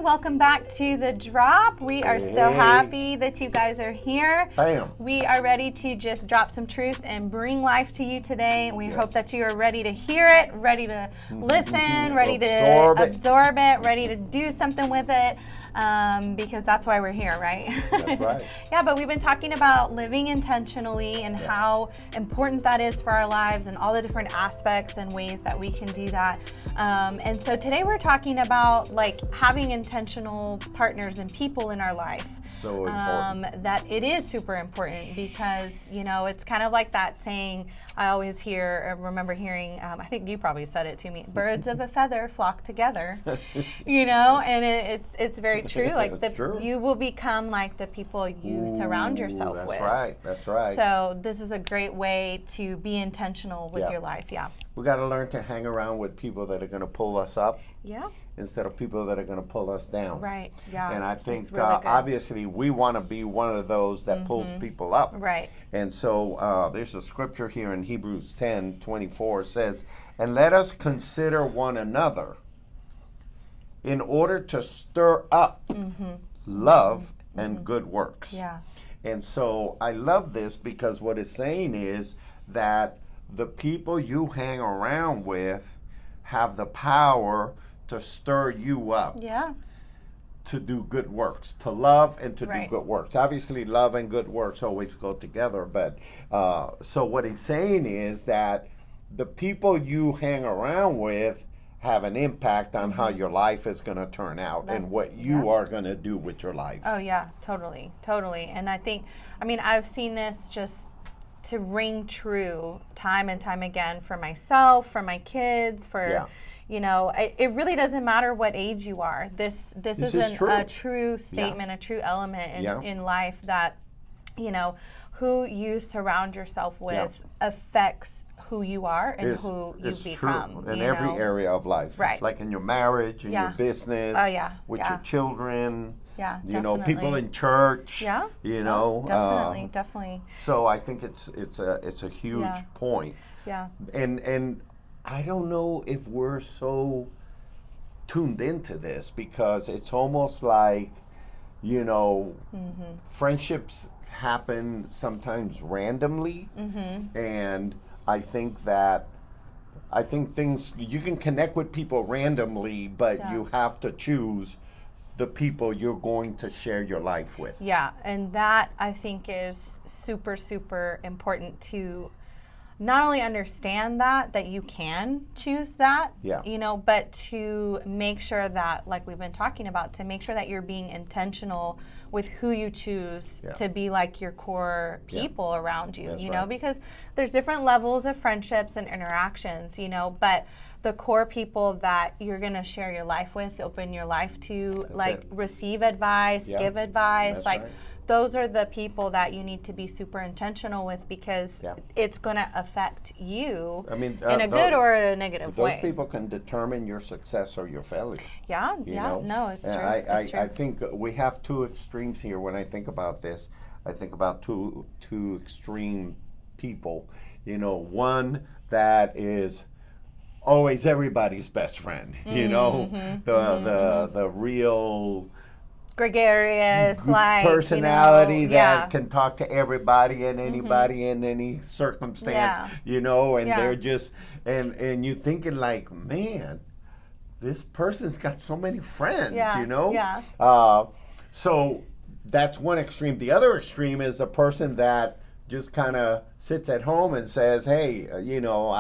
Welcome back to The Drop. We are so happy that you guys are here. Bam. We are ready to just drop some truth and bring life to you today. We hope that you are ready to hear it, ready to listen, ready to absorb it, ready to do something with it. Because that's why we're here, right? That's right. Yeah, but we've been talking about living intentionally and how important that is for our lives and all the different aspects and ways that we can do that. And so today we're talking about like having intentional partners and people in our life. So important. That it is super important because, you know, it's kind of like that saying I always remember hearing, I think you probably said it to me, birds of a feather flock together, you know, and it's very true. Like you will become like the people you surround yourself with. That's right. So this is a great way to be intentional with your life. Yeah. We got to learn to hang around with people that are going to pull us up. Yeah. Instead of people that are going to pull us down. Right, yeah. And I think really obviously we want to be one of those that pulls people up. Right. And so there's a scripture here in Hebrews 10:24 says, "And let us consider one another in order to stir up love and good works." Yeah. And so I love this because what it's saying is that the people you hang around with have the power to stir you up to do good works, to love and to do good works. Obviously, love and good works always go together, but so what he's saying is that the people you hang around with have an impact on how your life is going to turn out and what you are going to do with your life. Oh, yeah, totally. And I've seen this just to ring true time and time again for myself, for my kids, for... You know, it really doesn't matter what age you are. This is a true statement, a true element in life that, you know, who you surround yourself with affects who you are and who you become. True. In every area of life. Right. Like in your marriage, in your business, with your children. Yeah, you know, people in church. Yeah. You know. Definitely. So I think it's a huge point. Yeah. And I don't know if we're so tuned into this because it's almost like, you know, friendships happen sometimes randomly. And I think things, you can connect with people randomly, but you have to choose the people you're going to share your life with. Yeah, and that I think is super, super important to not only understand that you can choose that, you know, but to make sure that, like we've been talking about, to make sure that you're being intentional with who you choose to be like your core people around you, you know, because there's different levels of friendships and interactions, you know, but the core people that you're going to share your life with, open your life to, receive advice, give advice, those are the people that you need to be super intentional with because it's going to affect you in a good or a negative way. Those people can determine your success or your failure. Yeah, no, it's true. I think we have two extremes here when I think about this. I think about two extreme people. You know, one that is always everybody's best friend. You know, the real gregarious, like personality that can talk to everybody and anybody in any circumstance, you know, and they're just and you're thinking like, man, this person's got so many friends, you know. So that's one extreme. The other extreme is a person that just kind of sits at home and says, hey, you know,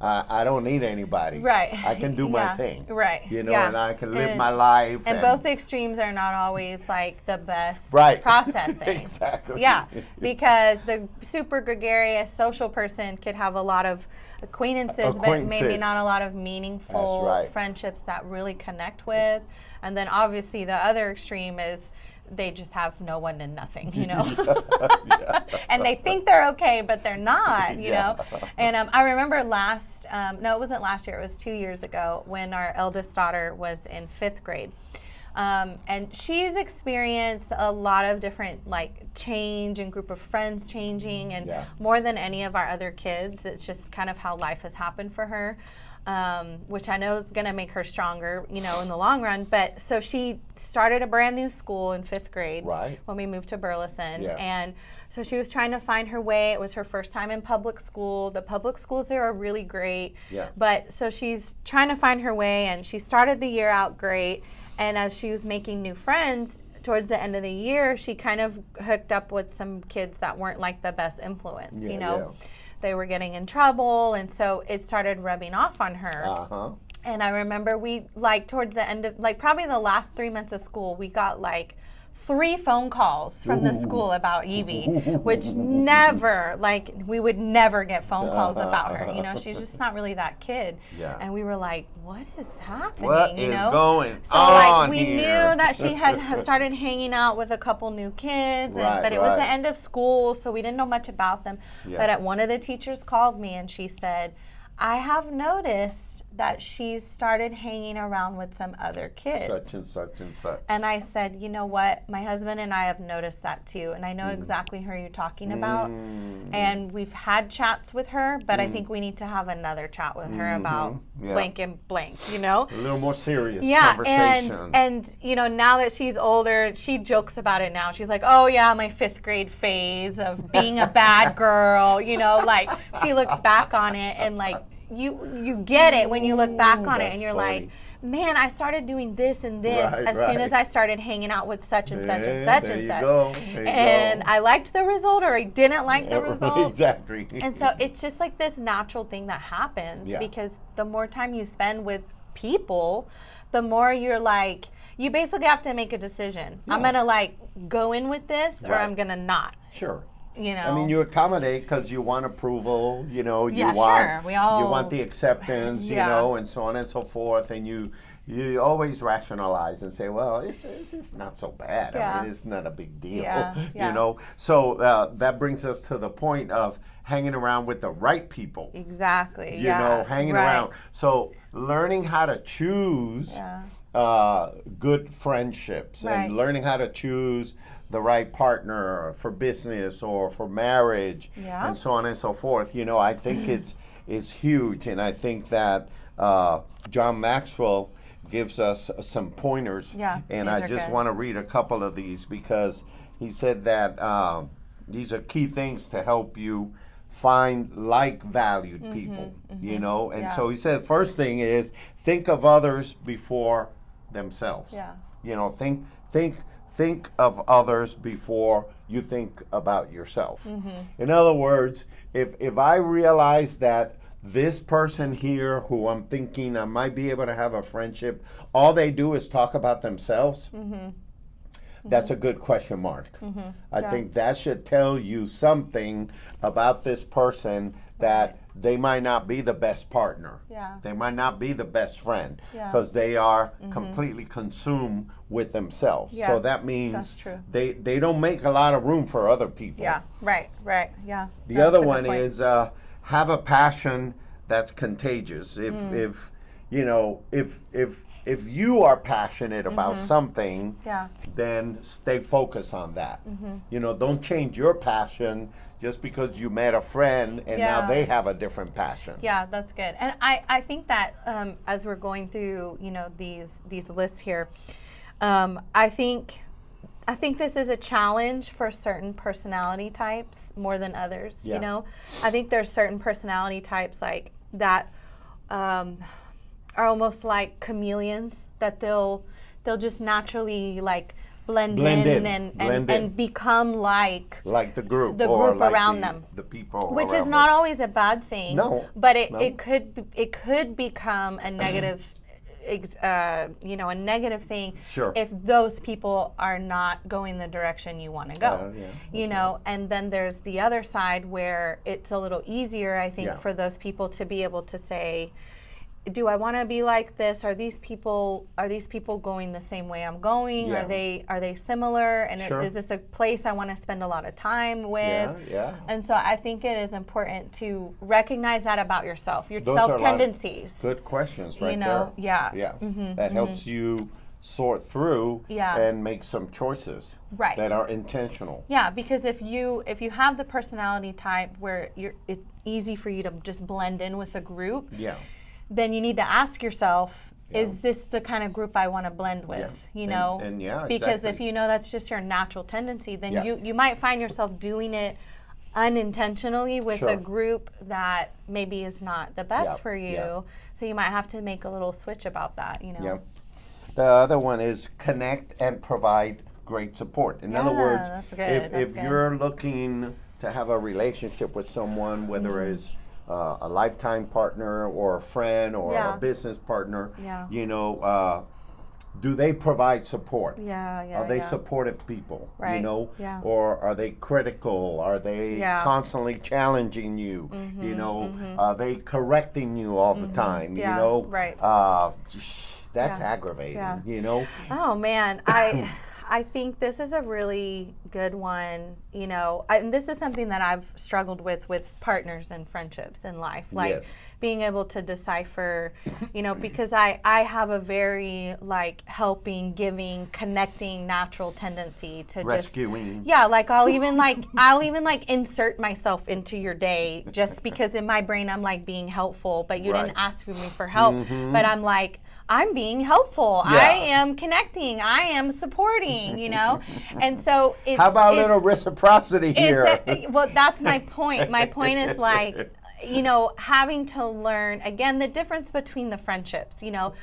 I don't need anybody. Right. I can do my thing. Right. You know, and I can live my life. And both extremes are not always like the best processing. Exactly. Yeah, because the super gregarious social person could have a lot of acquaintances, but maybe not a lot of meaningful friendships that really connect with. And then obviously the other extreme is they just have no one and nothing, you know. And they think they're okay, but they're not, you know. And I remember no, it wasn't last year, it was 2 years ago when our eldest daughter was in 5th grade. And she's experienced a lot of different like change and group of friends changing, and more than any of our other kids. It's just kind of how life has happened for her, which I know is going to make her stronger, you know, in the long run. But so she started a brand new school in 5th grade when we moved to Burleson. And so she was trying to find her way. It was her first time in public school. The public schools there are really great. But so she's trying to find her way, and she started the year out great. And as she was making new friends, towards the end of the year, she kind of hooked up with some kids that weren't like the best influence, you know. They were getting in trouble, and so it started rubbing off on her. And I remember we, like, towards the end of, like, probably the last 3 months of school, we got, like, 3 phone calls from the school about Evie, which never, like, we would never get phone calls about her. You know, she's just not really that kid. And we were like, what is happening? What you is know? Going so, on like, we here? knew that she had started hanging out with a couple new kids, but it was the end of school, so we didn't know much about them. But one of the teachers called me, and she said, I have noticed that she's started hanging around with some other kids. Such and such and such. And I said, you know what? My husband and I have noticed that too. And I know exactly who you're talking about. And we've had chats with her, but I think we need to have another chat with her about blank and blank, you know? A little more serious conversation. And, you know, now that she's older, she jokes about it now. She's like, oh yeah, my 5th grade phase of being a bad girl, you know, like she looks back on it and like, you get it when you look back on it, and you're like, man, I started doing this and this as soon as I started hanging out with such and such and such and such. And I liked the result, or I didn't like the result. Exactly. And so it's just like this natural thing that happens because the more time you spend with people, the more you're like, you basically have to make a decision. I'm going to like go in with this or I'm going to not. Sure. You know, I mean, you accommodate because you want approval, you know, you want the acceptance, you know, and so on and so forth, and you always rationalize and say, well, it's not so bad. I mean, it's not a big deal, you know. So that brings us to the point of hanging around with the right people. Exactly. You know, hanging around. So learning how to choose good friendships and learning how to choose the right partner for business or for marriage and so on and so forth. You know, I think it's huge, and I think that John Maxwell gives us some pointers, and I just want to read a couple of these because he said that these are key things to help you find like-valued people, you know, and so he said first thing is think of others before themselves. You know, think of others before you think about yourself. In other words, if I realize that this person here who I'm thinking I might be able to have a friendship, all they do is talk about themselves, that's a good question mark. I think that should tell you something about this person, that they might not be the best partner. They might not be the best friend because they are completely consumed with themselves. So that means they don't make a lot of room for other people. The other one is have a passion that's contagious. If you know, if you are passionate about something, then stay focused on that. You know, don't change your passion just because you met a friend and now they have a different passion. Yeah, that's good. And I think that as we're going through, you know, these lists here, I think this is a challenge for certain personality types more than others. You know, I think there's certain personality types like that are almost like chameleons, that they'll just naturally like blend in and become like the group around them, the people, which is not always a bad thing. But it could become a negative you know, a negative thing if those people are not going the direction you want to go. You know, and then there's the other side where it's a little easier, I think, for those people to be able to say, do I want to be like this? Are these people going the same way I'm going? Yeah. Are they similar? And Sure. is this a place I want to spend a lot of time with? Yeah. And so I think it is important to recognize that about yourself, your Those are self tendencies. Good questions right there. Yeah. Yeah. That helps you sort through and make some choices that are intentional. Yeah, because if you have the personality type where it's easy for you to just blend in with a group, then you need to ask yourself, is this the kind of group I want to blend with? You know? And because if you know that's just your natural tendency, then you might find yourself doing it unintentionally with a group that maybe is not the best for you. So you might have to make a little switch about that, you know? The other one is connect and provide great support. In other words, if you're looking to have a relationship with someone, whether it's a lifetime partner or a friend or a business partner, you know, do they provide support? Are they supportive people? You know, or are they critical? Are they constantly challenging you? You know, are they correcting you all the time? You know, that's aggravating. You know. Oh man, I think this is a really good one, you know, and this is something that I've struggled with partners and friendships in life, like being able to decipher, you know, because I have a very like helping, giving, connecting natural tendency to rescuing. Like I'll even like insert myself into your day just because in my brain I'm like being helpful, but you didn't ask me for help, but I'm like, I'm being helpful. I am connecting. I am supporting, you know? And so it's... How about a little reciprocity here? Well, that's my point. My point is like, you know, having to learn, again, the difference between the friendships, you know?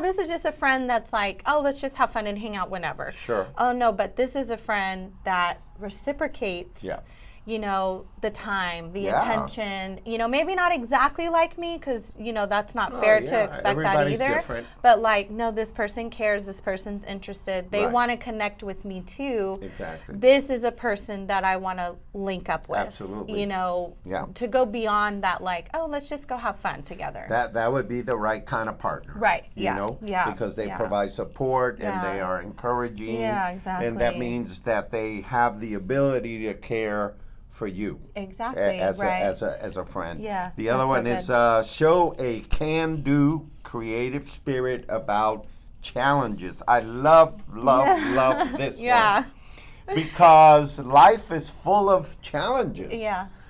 This is just a friend that's like, oh, let's just have fun and hang out whenever. Sure. Oh, no, but this is a friend that reciprocates you know, the time, the attention, you know, maybe not exactly like me because, you know, that's not fair to expect Everybody's that either. Different. But like, no, this person cares, this person's interested. They want to connect with me too. Exactly. This is a person that I want to link up with. Absolutely. You know, to go beyond that like, oh, let's just go have fun together. That would be the right kind of partner. Right. You know? Because they provide support and they are encouraging. Yeah, exactly. And that means that they have the ability to care for you. Exactly. As a friend. Yeah. The other one is show a can-do creative spirit about challenges. I love this one. Because life is full of challenges.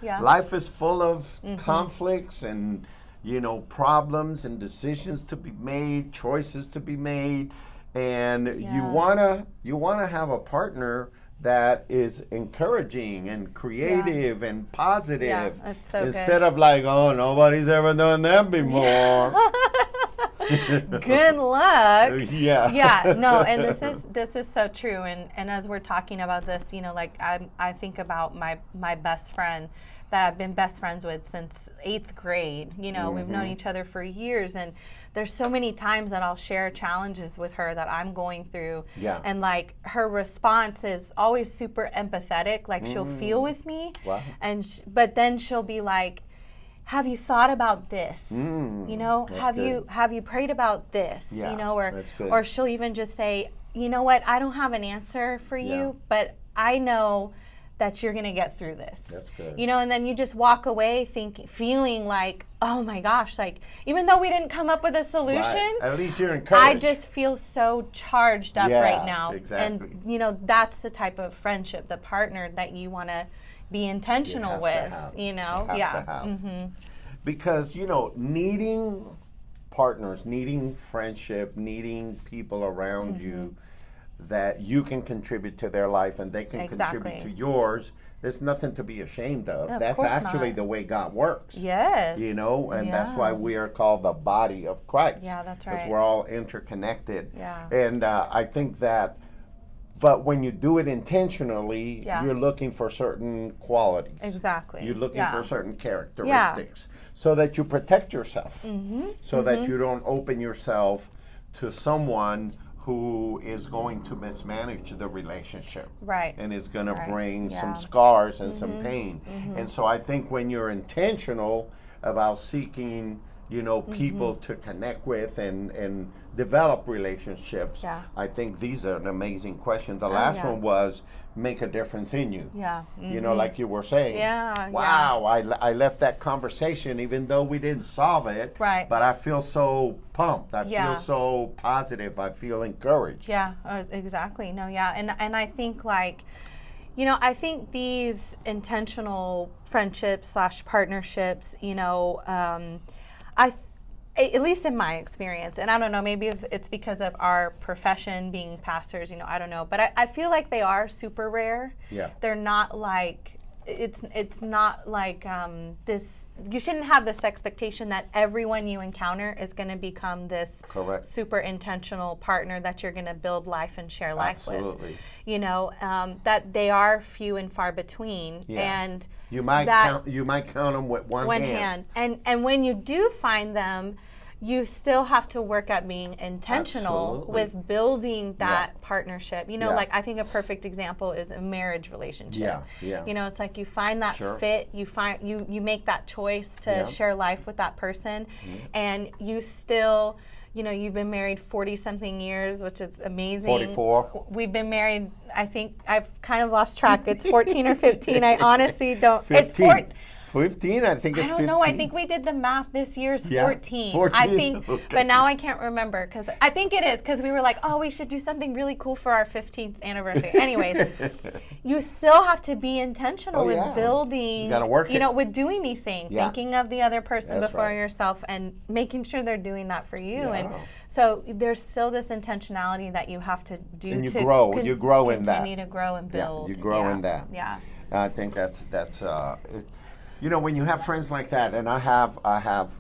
Life is full of conflicts and, you know, problems and decisions to be made, choices to be made, and you wanna have a partner that is encouraging and creative and positive instead of like, oh, nobody's ever done that before. Good luck. No, and this is so true. And as we're talking about this, you know, like I think about my best friend that I've been best friends with since 8th grade. You know, we've known each other for years, and there's so many times that I'll share challenges with her that I'm going through. And like her response is always super empathetic. Like she'll feel with me. But then she'll be like, have you thought about this? You know, have you prayed about this? You know, or she'll even just say, you know what, I don't have an answer for you, but I know that you're gonna get through this. That's good. You know, and then you just walk away feeling like, oh my gosh, like even though we didn't come up with a solution, at least you're encouraged. I just feel so charged up right now. Exactly. And you know, that's the type of friendship, the partner that you wanna be intentional with. You know? Because, you know, needing partners, needing friendship, needing people around you that you can contribute to their life and they can contribute to yours, there's nothing to be ashamed of. No, that's actually the way God works. Yes. You know, and that's why we are called the body of Christ. Yeah, that's right. Because we're all interconnected. Yeah. And I think that, but when you do it intentionally, you're looking for certain qualities. Exactly. You're looking for certain characteristics so that you protect yourself, so that you don't open yourself to someone who is going to mismanage the relationship. And is going to bring some scars and some pain. And so I think when you're intentional about seeking you know, people to connect with and develop relationships. Yeah. I think these are an amazing question. The last one was make a difference in you. Yeah. You know, like you were saying. Yeah. Wow, I left that conversation even though we didn't solve it. Right. But I feel so pumped. I feel so positive. I feel encouraged. Yeah, exactly. No, yeah. And I think like, you know, I think these intentional friendships / partnerships, you know, at least in my experience, and I don't know, maybe if it's because of our profession being pastors, you know, I don't know, but I feel like they are super rare. Yeah. They're not like, it's not like this, you shouldn't have this expectation that everyone you encounter is going to become this super intentional partner that you're going to build life and share life with. You know, that they are few and far between. And you might count them with one hand. And when you do find them, you still have to work at being intentional with building that partnership. You know, like I think a perfect example is a marriage relationship. You know, it's like you find that fit, you make that choice to share life with that person, and you still, you know, you've been married 40-something years, which is amazing. 44. We've been married, I think, I've kind of lost track. It's 14 or 15. I honestly don't. 15. 15, I think it's 15. I don't know. I think we did the math. This year's 14. 14. I think, but now I can't remember because I think it is because we were like, oh, we should do something really cool for our 15th anniversary. Anyways, you still have to be intentional with building. You gotta work you know, with doing these things, thinking of the other person That's before yourself, and making sure they're doing that for you. And so there's still this intentionality that you have to do. And you to grow. You grow in that. Continue to grow and build. You grow in that. Yeah. I think that's. You know, when you have friends like that, and I have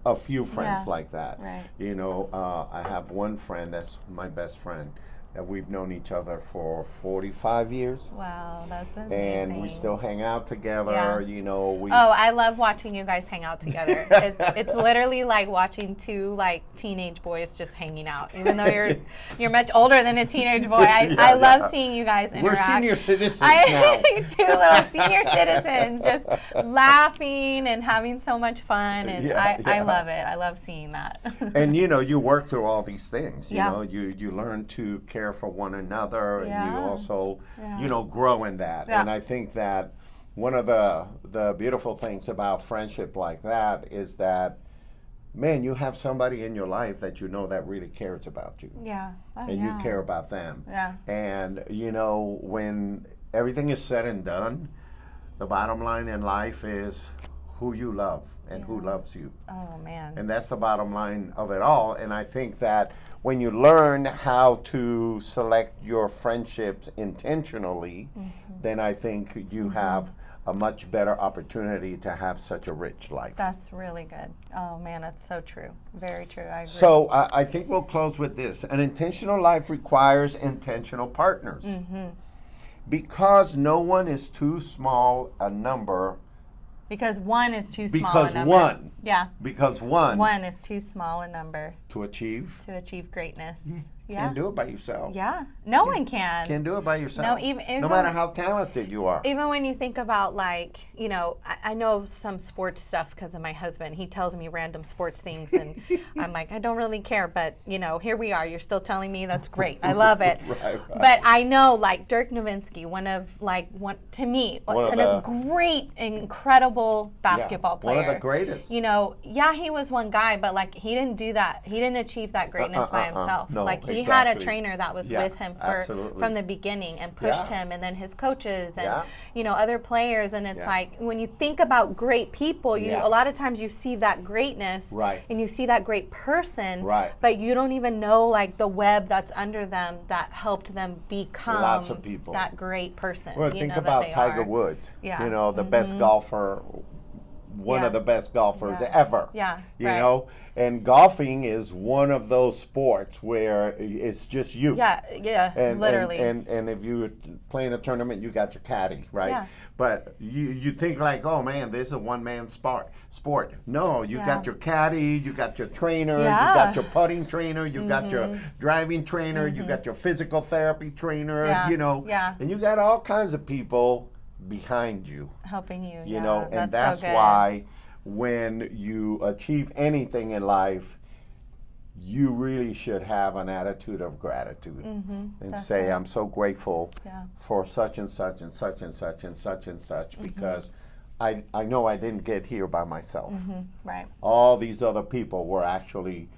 a few friends like that. Right. You know, I have one friend that's my best friend that we've known each other for 45 years. Wow, that's amazing. And we still hang out together, you know. I love watching you guys hang out together. It's literally like watching two like teenage boys just hanging out. Even though you're much older than a teenage boy, I love seeing you guys interact. We're senior citizens now. Two little senior citizens just laughing and having so much fun, and I love it. I love seeing that. And you know, you work through all these things. You know, you learn to care for one another, and you also you know, grow in that. And I think that one of the beautiful things about friendship like that is that, man, you have somebody in your life that you know that really cares about you. And you care about them. And you know, when everything is said and done, the bottom line in life is who you love and who loves you. Oh man. And that's the bottom line of it all. And I think that when you learn how to select your friendships intentionally, then I think you have a much better opportunity to have such a rich life. That's really good. Oh man, that's so true. Very true. I agree. So I think we'll close with this. An intentional life requires intentional partners. Because no one is too small a number. Because one is too small a number. Because one is too small a number to achieve greatness. Can't do it by yourself. No one can. Can't do it by yourself. No, even no matter how talented you are. Even when you think about, like, you know, I know some sports stuff because of my husband. He tells me random sports things, and I'm like, I don't really care, but, you know, here we are. You're still telling me that's great. I love it. Right. But I know, like, Dirk Nowitzki, to me, a great, incredible basketball player. One of the greatest. You know, he was one guy, but, like, he didn't do that. He didn't achieve that greatness by himself. No, like, he had a trainer that was with him from the beginning and pushed him, and then his coaches and you know, other players. And it's like, when you think about great people, a lot of times you see that greatness and you see that great person, but you don't even know, like, the web that's under them that helped them become lots of people. That great person. Well, think about Tiger Woods. You know, the best golfer, one of the best golfers ever. You know, and golfing is one of those sports where it's just you. And, literally. And if you're playing a tournament, you got your caddy, right? But you think like, oh man, this is a one-man sport. No, you got your caddy, you got your trainer, you got your putting trainer, you got your driving trainer, you got your physical therapy trainer, you know, and you got all kinds of people behind you, helping you, you know, and that's so why when you achieve anything in life, you really should have an attitude of gratitude and say, I'm so grateful for such and such and such and such and such and such, because I know I didn't get here by myself. Right. All these other people were actually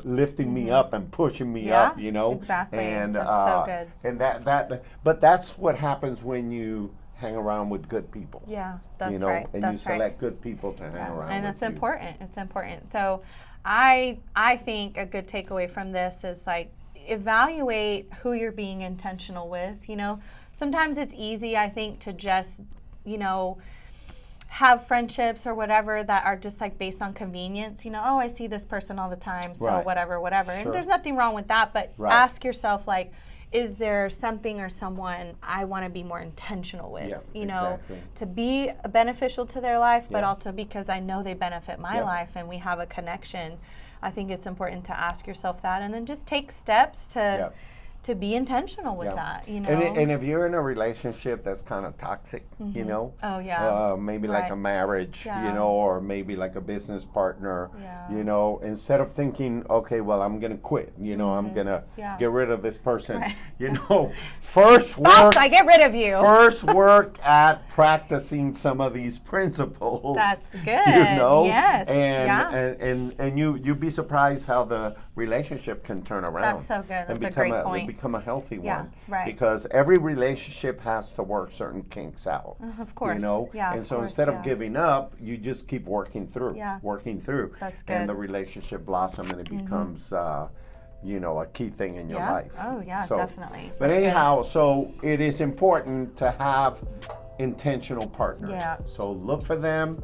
lifting me up and pushing me up, you know. Exactly. And that's so good. And but that's what happens when you hang around with good people. Yeah, that's you know, right. And you select good people to hang around and with. it's important. It's important. So I think a good takeaway from this is like, evaluate who you're being intentional with. You know, sometimes it's easy, I think, to just, you know, have friendships or whatever that are just like based on convenience. You know, oh, I see this person all the time, so whatever. Sure. And there's nothing wrong with that, but ask yourself, like, is there something or someone I want to be more intentional with, you know, to be beneficial to their life, but also because I know they benefit my life and we have a connection. I think it's important to ask yourself that, and then just take steps to be intentional with that, you know. And if you're in a relationship that's kind of toxic, you know, maybe like a marriage, you know, or maybe like a business partner, you know, instead of thinking, okay, well, I'm going to quit, you know, I'm going to get rid of this person, you know, first I get rid of you. First work at practicing some of these principles. That's good. You know, yes. And you'd be surprised how the relationship can turn around. That's so good. That's a great point. Become a healthy one, right? Because every relationship has to work certain kinks out. Of course, you know. And so instead of giving up, you just keep working through. That's good. And the relationship blossom, and it becomes, you know, a key thing in your life. Oh yeah, definitely. But anyhow, so it is important to have intentional partners. So look for them.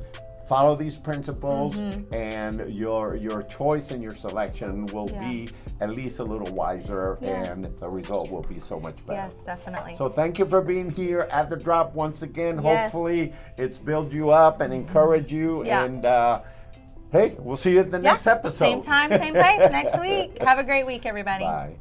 Follow these principles, and your choice and your selection will be at least a little wiser, and the result will be so much better. Yes, definitely. So thank you for being here at The Drop once again. Hopefully it's built you up and encouraged you. And hey, we'll see you at the next episode. Same time, same place next week. Have a great week, everybody. Bye.